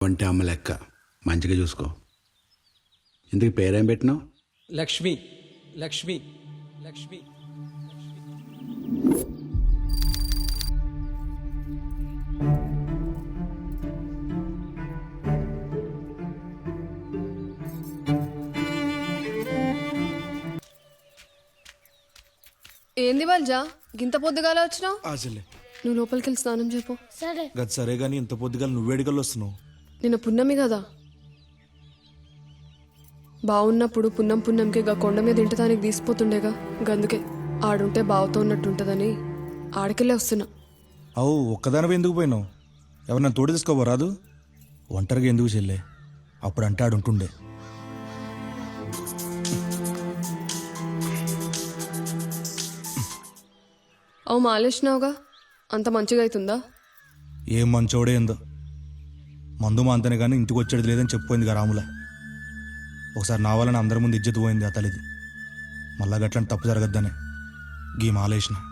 వంటి అమ్మ లెక్క మంచిగా చూసుకో. ఇందుకు పేరేం పెట్టినావు? లక్ష్మి. లక్ష్మి. లక్ష్మి. ఏంది వాళ్ళజా గింత పొద్దుగాల వచ్చినావు? ఆశలే నువ్వు లోపలికి వెళ్ళి స్నానం చెప్పు. సరే. గది సరే గాని ఇంత పొద్దుగాల నువ్వేడికల్లో వస్తున్నావు? నిన్న పున్నమి కదా, బావున్నప్పుడు పున్నంకి గా కొండ మీద ఇంటదానికి తీసిపోతుండేగా, గందుకే ఆడుంటే బావుతో ఉన్నట్టుంటదని ఆడికెళ్ళే వస్తున్నా. అవు ఒక్కదానివే ఎందుకు పోయినావు? ఎవరినైనా తోడు తీసుకోబోరాదు? ఒంటరిగా ఎందుకు చెల్లే? అప్పుడు అంటే ఆడుంటుండే. అవు మాలేసినావుగా, అంత మంచిగా అవుతుందా? ఏం మంచోడే ఏందో, మందు మాంతనే కానీ ఇంటికి వచ్చేది లేదని చెప్పిపోయింది గా రాముల. ఒకసారి నా వలన అందరి ముందు ఇజ్జత్ పోయింది ఆ తల్లిది. మళ్ళా గట్లాంటి తప్పు జరగద్దనే గీ మాలేసిన.